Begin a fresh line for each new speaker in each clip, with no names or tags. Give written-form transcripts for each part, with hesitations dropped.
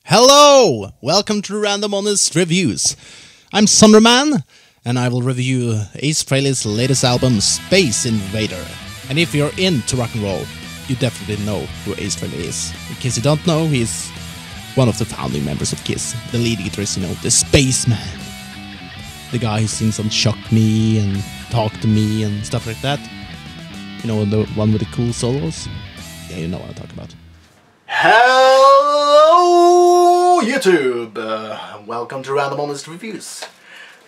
Hello! Welcome to Random Honest Reviews. I'm Sunderman, and I will review Ace Frehley's latest album, Space Invader. And if you're into rock and roll, you definitely know who Ace Frehley is. In case you don't know, he's one of the founding members of Kiss, the lead guitarist, the Spaceman. The guy who sings on Shock Me and Talk to Me and stuff like that. You know, the one with the cool solos? Yeah, you know what I'm talking about.
Hello YouTube! Welcome to Random Honest Reviews.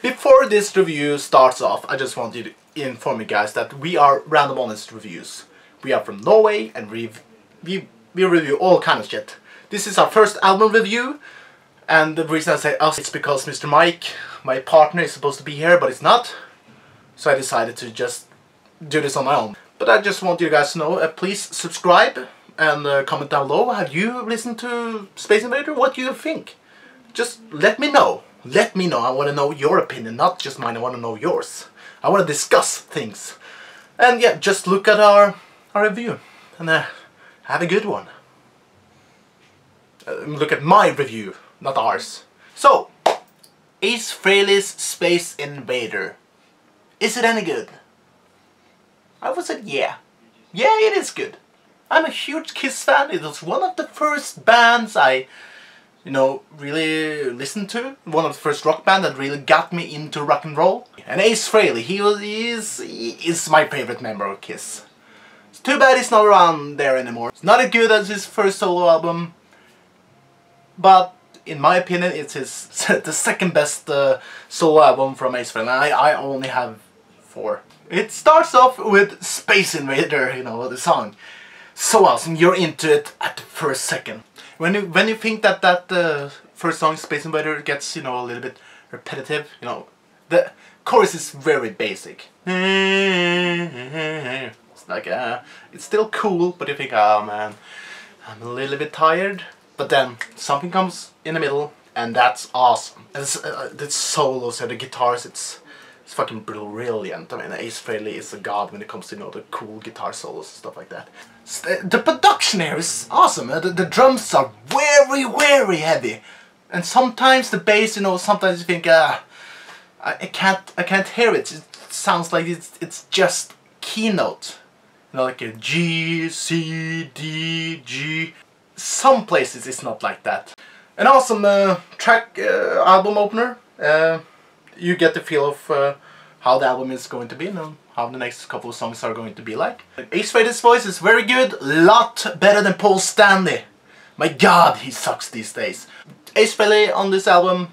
Before this review starts off, I just want to inform you guys that we are Random Honest Reviews. We are from Norway and we review all kind of shit. This is our first album review, and the reason I say us is because Mr. Mike, my partner, is supposed to be here but it's not. So I decided to just do this on my own. But I just want you guys to know, please subscribe and comment down below. Have you listened to Space Invader? What do you think? Just let me know. Let me know. I want to know your opinion, not just mine. I want to know yours. I want to discuss things. And yeah, just look at our review and have a good one. Look at my review, not ours. So, Ace Frehley's Space Invader. Is it any good? I would say yeah. Yeah, it is good. I'm a huge Kiss fan. It was one of the first bands I, really listened to. One of the first rock bands that really got me into rock and roll. And Ace Frehley, he is my favorite member of Kiss. It's too bad he's not around there anymore. It's not as good as his first solo album, but in my opinion, it's the second best solo album from Ace Frehley. I only have 4. It starts off with Space Invader, the song. So awesome, you're into it at the first second. When you think that first song, Space Invader, gets a little bit repetitive, the chorus is very basic. It's like it's still cool, but you think, oh man, I'm a little bit tired. But then something comes in the middle, and that's awesome. The solos and the guitars, it's fucking brilliant. I mean, Ace Frehley is a god when it comes to the cool guitar solos and stuff like that. The production here is awesome. The drums are very, very heavy, and sometimes the bass, sometimes you think, I can't hear it. It sounds like it's just keynote, like a G, C, D, G. Some places it's not like that. An awesome track album opener. You get the feel of how the album is going to be and how the next couple of songs are going to be like. Ace Frehley's voice is very good, a lot better than Paul Stanley. My god, he sucks these days. Ace Frehley on this album,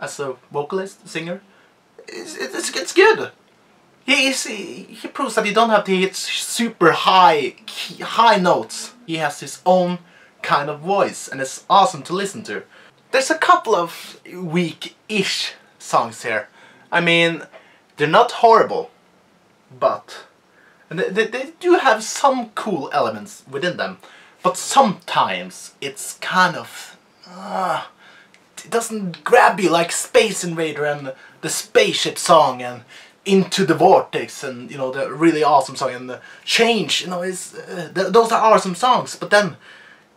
as a vocalist, singer, it's good. He proves that you don't have to hit super high notes. He has his own kind of voice, and it's awesome to listen to. There's a couple of weak-ish songs here. I mean, they're not horrible, but they do have some cool elements within them. But sometimes it's kind of it doesn't grab you like Space Invader and the spaceship song and Into the Vortex and the really awesome song and the Change. Those are awesome songs. But then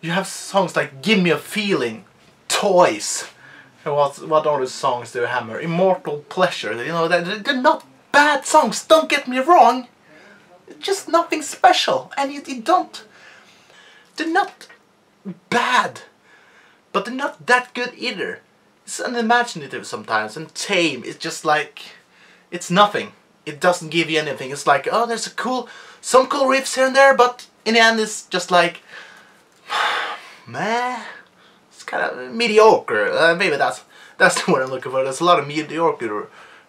you have songs like Give Me a Feeling, Toys. And what are the songs they hammer? Immortal Pleasure. They're not bad songs. Don't get me wrong. Just nothing special, and you don't. They're not bad, but they're not that good either. It's unimaginative sometimes and tame. It's just like it's nothing. It doesn't give you anything. It's like, oh, there's some cool riffs here and there, but in the end, it's just like, meh. Kind of mediocre. Maybe that's the word I'm looking for. There's a lot of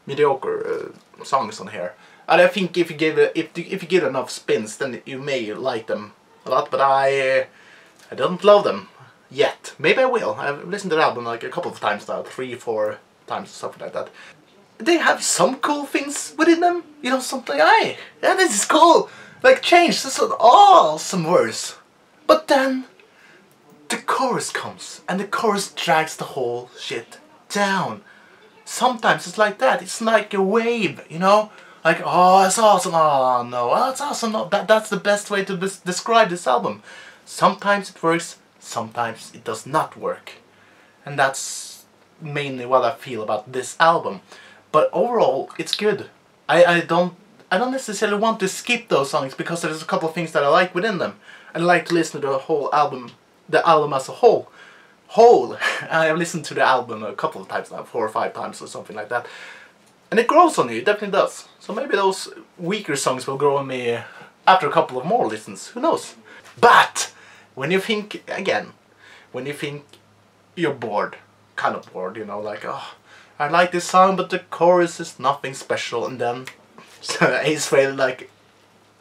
mediocre songs on here. And I think if you give enough spins, then you may like them a lot. But I don't love them yet. Maybe I will. I've listened to the album like a couple of times now, 3, 4 times, something like that. They have some cool things within them. Something yeah, this is cool. Like Change. This is an awesome verse. But then the chorus comes, and the chorus drags the whole shit down. Sometimes it's like that. It's like a wave, Like, oh, it's awesome. Oh, no. Oh, it's awesome. No, that's the best way to describe this album. Sometimes it works, sometimes it does not work. And that's mainly what I feel about this album. But overall, it's good. I don't necessarily want to skip those songs because there's a couple of things that I like within them. I like to listen to the whole album, the album as a whole. I have listened to the album a couple of times now, 4 or 5 times or something like that. And it grows on you, it definitely does. So maybe those weaker songs will grow on me after a couple of more listens, who knows. But when you think, again, when you think you're bored, kind of bored, you know, like, oh, I like this song but the chorus is nothing special, and then Ace Frehley like,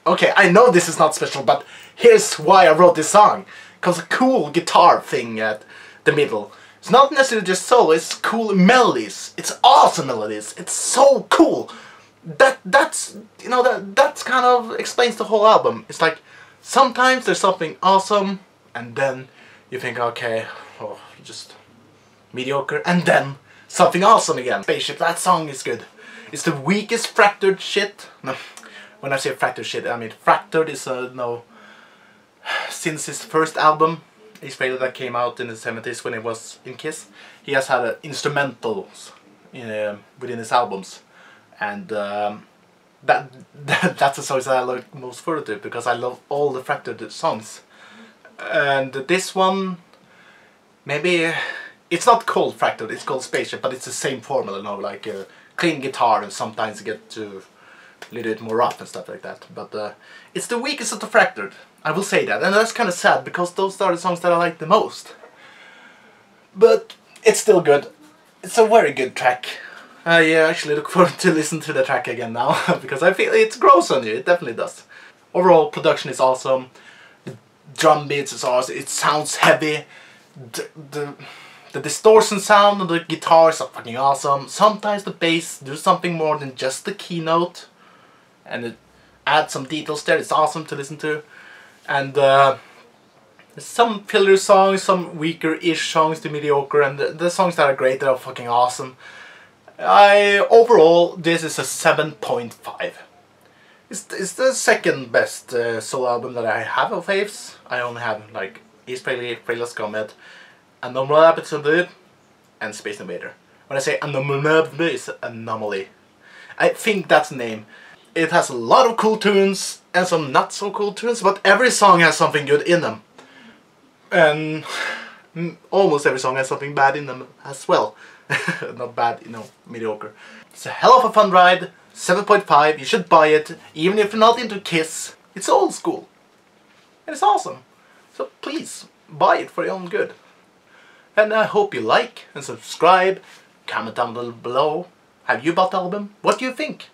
okay, I know this is not special, but here's why I wrote this song. Cause a cool guitar thing at the middle. It's not necessarily just solo, it's cool melodies. It's awesome melodies. It's so cool. That's you know, that's kind of explains the whole album. It's like sometimes there's something awesome and then you think, okay, oh, just mediocre, and then something awesome again. Spaceship, that song is good. It's the weakest fractured shit. No, when I say fractured shit, I mean fractured is no. Since his first album, Ace Frehley, that came out in the 70s when he was in Kiss, he has had instrumentals within his albums, and that's the songs that I look most forward to because I love all the fractured songs. And this one, maybe it's not called Fractured, it's called Spaceship, but it's the same formula, you know, like clean guitar and sometimes you get to a little bit more rough and stuff like that. But it's the weakest of the Fractured, I will say that, and that's kind of sad because those are the songs that I like the most. But it's still good. It's a very good track. I actually look forward to listen to the track again now because I feel it grows on you, it definitely does. Overall, production is awesome. The drum beats is awesome. It sounds heavy. The distortion sound of the guitars are fucking awesome. Sometimes the bass do something more than just the keynote, and it adds some details there. It's awesome to listen to. And there's some filler songs, some weaker-ish songs to mediocre, and the songs that are great, that are fucking awesome. Overall, this is a 7.5. It's the second best solo album that I have of Ace. I only have like Ace Frehley, Frehley's Comet, Anomaly Episode, and Space Invader. When I say Anomaly, it's Anomaly. I think that's the name. It has a lot of cool tunes and some not so cool tunes, but every song has something good in them. And almost every song has something bad in them as well. Not bad, you know, mediocre. It's a hell of a fun ride. 7.5, you should buy it, even if you're not into Kiss. It's old school. And it's awesome. So please, buy it for your own good. And I hope you like and subscribe. Comment down below. Have you bought the album? What do you think?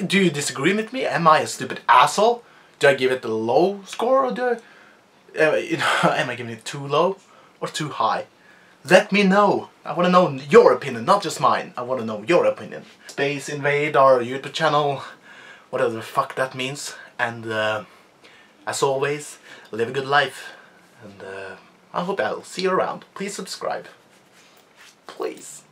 Do you disagree with me? Am I a stupid asshole? Do I give it a low score, or do am I giving it too low or too high? Let me know. I want to know your opinion, not just mine. I want to know your opinion. Space Invade, our YouTube channel, whatever the fuck that means. And as always, live a good life. And I hope I'll see you around. Please subscribe. Please.